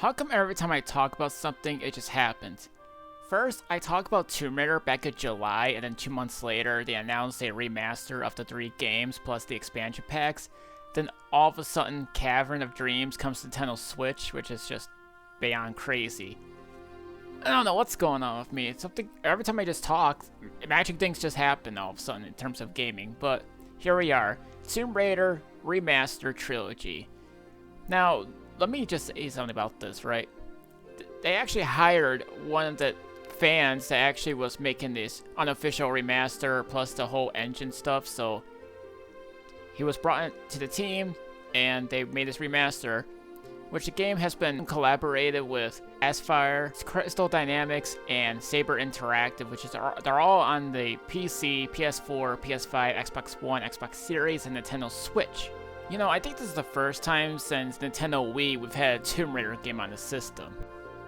How come every time I talk about something, it just happens? First, I talked about Tomb Raider back in July, and then 2 months later, they announced a remaster of the 3 games plus the expansion packs. Then all of a sudden, Cavern of Dreams comes to Nintendo Switch, which is just beyond crazy. I don't know what's going on with me. It's something every time I just talk, magic things just happen all of a sudden in terms of gaming. But here we are, Tomb Raider Remastered Trilogy. Now, let me just say something about this, right? They actually hired one of the fans that actually was making this unofficial remaster plus the whole engine stuff, so he was brought into the team and they made this remaster, which the game has been collaborated with Aspyr, Crystal Dynamics, and Saber Interactive, which is they're all on the PC, PS4, PS5, Xbox One, Xbox Series, and Nintendo Switch. You know, I think this is the first time since Nintendo Wii we've had a Tomb Raider game on the system.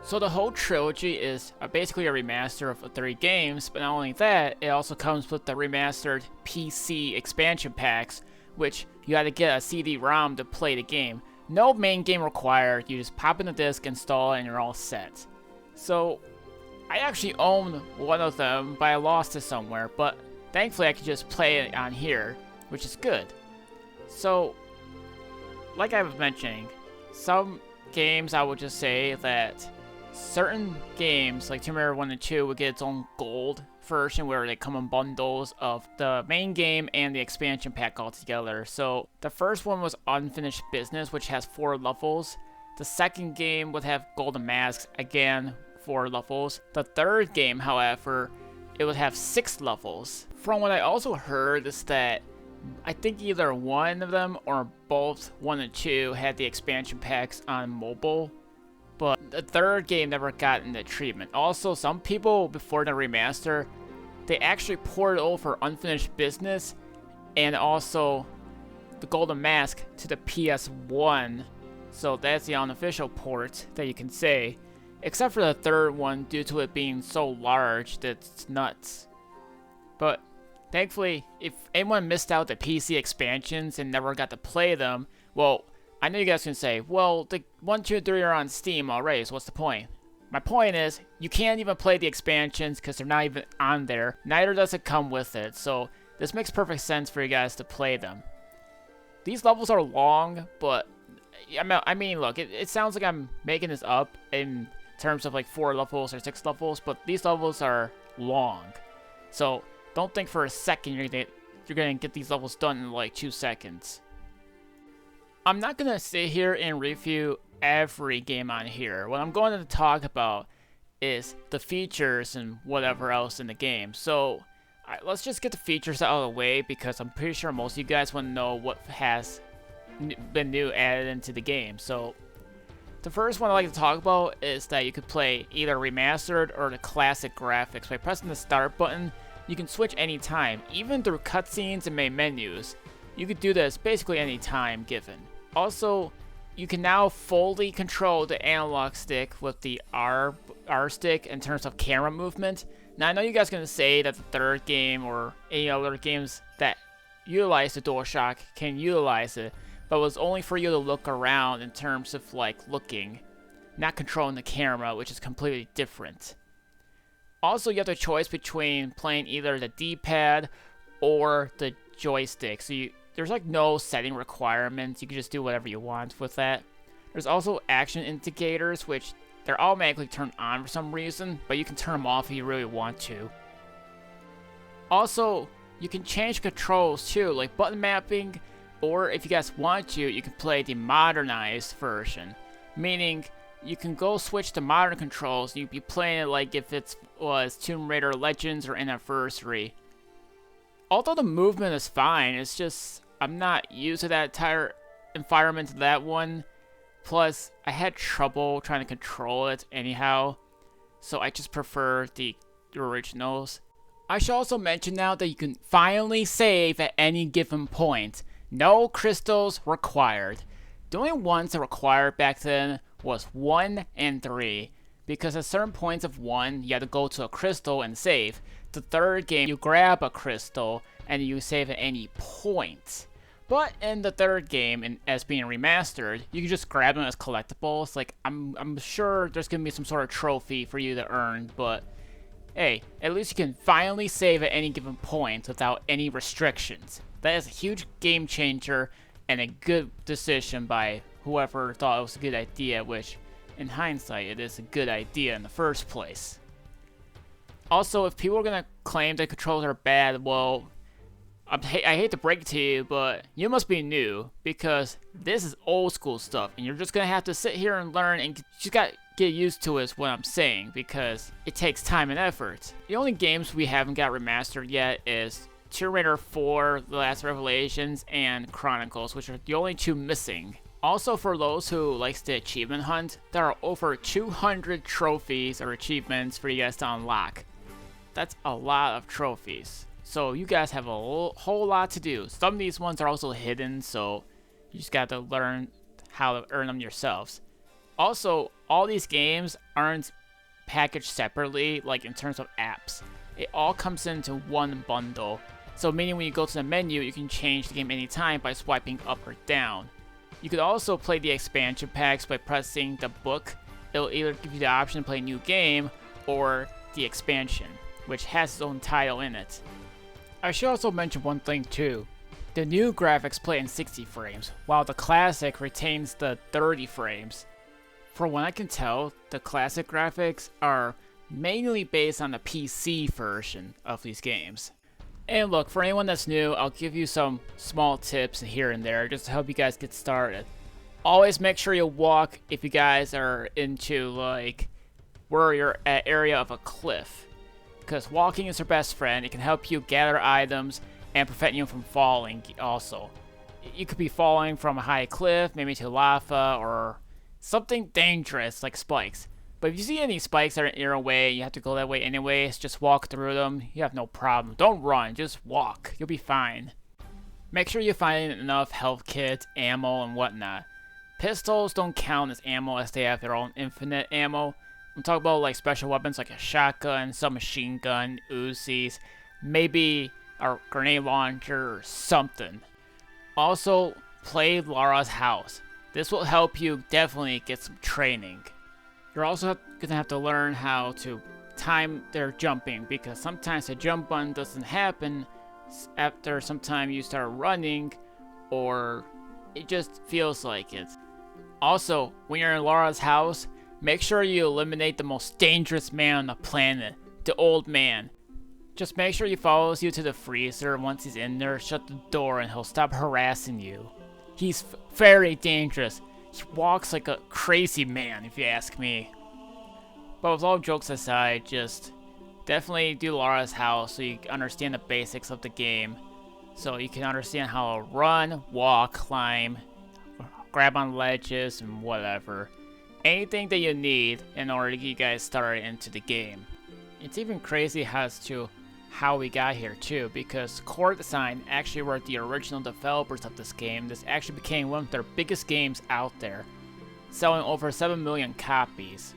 So the whole trilogy is basically a remaster of the 3 games, but not only that, it also comes with the remastered PC expansion packs, which you gotta get a CD-ROM to play the game. No main game required, you just pop in the disc, install it, and you're all set. So, I actually own one of them, but I lost it somewhere, but thankfully I can just play it on here, which is good. So, like I was mentioning, some games I would just say that certain games, like Tomb Raider 1 and 2, would get its own gold version where they come in bundles of the main game and the expansion pack all together. So the first one was Unfinished Business, which has 4 levels. The second game would have Golden Masks, again 4 levels. The third game, however, it would have 6 levels. From what I also heard is that I think either one of them or both 1 and 2 had the expansion packs on mobile, but the third game never got into treatment. Also, some people before the remaster, they actually ported over Unfinished Business and also the Golden Mask to the PS1, so that's the unofficial port that you can say, except for the third one due to it being so large that's nuts. But thankfully, if anyone missed out the PC expansions and never got to play them, well, I know you guys can say, well, the 1, 2, 3 are on Steam already, so what's the point? My point is, you can't even play the expansions because they're not even on there. Neither does it come with it, so this makes perfect sense for you guys to play them. These levels are long, but I mean, look, it sounds like I'm making this up in terms of like 4 levels or 6 levels, but these levels are long. So don't think for a second you're gonna get these levels done in like 2 seconds. I'm not gonna sit here and review every game on here. What I'm going to talk about is the features and whatever else in the game. So let's just get the features out of the way because I'm pretty sure most of you guys want to know what has been new added into the game. So the first one I'd like to talk about is that you could play either remastered or the classic graphics. By pressing the start button, you can switch anytime, even through cutscenes and main menus. You could do this basically any time given. Also, you can now fully control the analog stick with the R stick in terms of camera movement. Now, I know you guys are going to say that the third game or any other games that utilize the DualShock can utilize it, but it was only for you to look around in terms of like looking, not controlling the camera, which is completely different. Also, you have the choice between playing either the D-pad or the joystick, so there's like no setting requirements. You can just do whatever you want with that. There's also action indicators, which they're automatically turned on for some reason, but you can turn them off if you really want to. Also, you can change controls too, like button mapping, or if you guys want to, you can play the modernized version, meaning you can go switch to modern controls. You'd be playing it like if it was Tomb Raider Legends or Anniversary. Although the movement is fine, it's just I'm not used to that entire environment of that one. Plus, I had trouble trying to control it anyhow, so I just prefer the originals. I should also mention now that you can finally save at any given point. No crystals required. The only ones that were required back then was 1 and 3, because at certain points of 1, you had to go to a crystal and save. The third game, you grab a crystal and you save at any point. But in the third game, as being remastered, you can just grab them as collectibles. Like, I'm sure there's gonna be some sort of trophy for you to earn, but hey, at least you can finally save at any given point without any restrictions. That is a huge game changer and a good decision by whoever thought it was a good idea, which, in hindsight, it is a good idea in the first place. Also, if people are gonna claim the controls are bad, well, I hate to break it to you, but you must be new, because this is old school stuff, and you're just gonna have to sit here and learn, and you just gotta get used to is what I'm saying, because it takes time and effort. The only games we haven't got remastered yet is Tomb Raider 4, The Last Revelations, and Chronicles, which are the only two missing. Also, for those who likes the achievement hunt, there are over 200 trophies or achievements for you guys to unlock. That's a lot of trophies. So you guys have a whole lot to do. Some of these ones are also hidden, so you just got to learn how to earn them yourselves. Also, all these games aren't packaged separately, like in terms of apps. It all comes into one bundle. So meaning when you go to the menu, you can change the game anytime by swiping up or down. You could also play the expansion packs by pressing the book. It'll either give you the option to play a new game or the expansion, which has its own title in it. I should also mention one thing too. The new graphics play in 60 frames, while the classic retains the 30 frames. From what I can tell, the classic graphics are mainly based on the PC version of these games. And look, for anyone that's new, I'll give you some small tips here and there just to help you guys get started. Always make sure you walk if you guys are into like where you're at area of a cliff. Because walking is your best friend. It can help you gather items and prevent you from falling also. You could be falling from a high cliff, maybe to lava, or something dangerous like spikes. But if you see any spikes that are in your way, you have to go that way anyways, just walk through them. You have no problem. Don't run, just walk. You'll be fine. Make sure you find enough health kits, ammo, and whatnot. Pistols don't count as ammo as they have their own infinite ammo. I'm talking about like special weapons like a shotgun, submachine gun, Uzis, maybe a grenade launcher or something. Also, play Lara's house. This will help you definitely get some training. You're also gonna have to learn how to time their jumping, because sometimes the jump button doesn't happen after some time you start running, or it just feels like it. Also, when you're in Lara's house, make sure you eliminate the most dangerous man on the planet, the old man. Just make sure he follows you to the freezer. Once he's in there, shut the door and he'll stop harassing you. He's very dangerous. He walks like a crazy man, if you ask me. But with all jokes aside, just definitely do Lara's house so you understand the basics of the game. So you can understand how to run, walk, climb, grab on ledges, and whatever. Anything that you need in order to get you guys started into the game. It's even crazy as to how we got here too, because Core Design actually were the original developers of this game. This actually became one of their biggest games out there, selling over 7 million copies.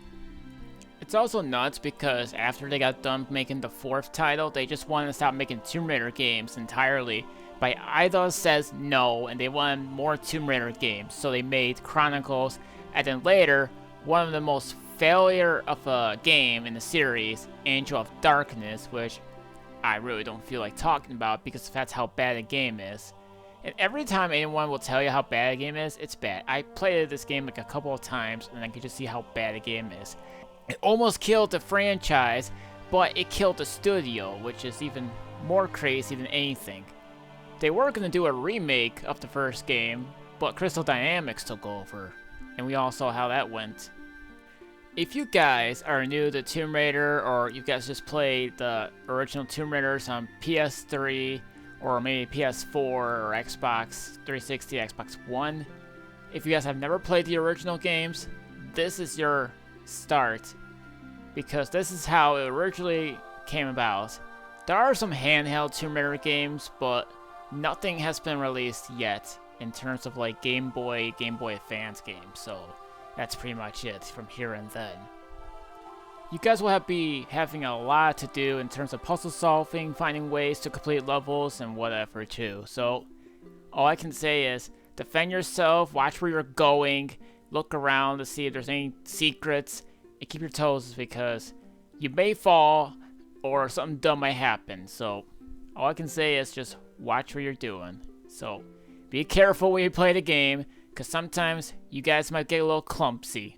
It's also nuts because after they got done making the fourth title, they just wanted to stop making Tomb Raider games entirely. But Eidos says no, and they wanted more Tomb Raider games, so they made Chronicles, and then later, one of the most failure of a game in the series, Angel of Darkness, which I really don't feel like talking about because that's how bad a game is. And every time anyone will tell you how bad a game is, it's bad. I played this game like a couple of times and I could just see how bad a game is. It almost killed the franchise, but it killed the studio, which is even more crazy than anything. They were going to do a remake of the first game, but Crystal Dynamics took over, and we all saw how that went. If you guys are new to Tomb Raider, or you guys just played the original Tomb Raiders on PS3, or maybe PS4 or Xbox 360, Xbox One, if you guys have never played the original games, this is your start, because this is how it originally came about. There are some handheld Tomb Raider games, but nothing has been released yet in terms of like Game Boy Advance games, so that's pretty much it from here and then. You guys will be having a lot to do in terms of puzzle solving, finding ways to complete levels, and whatever too. So All I can say is defend yourself, watch where you're going, look around to see if there's any secrets, and keep your toes because you may fall or something dumb might happen. So all I can say is just watch what you're doing. So be careful when you play the game because sometimes you guys might get a little clumsy.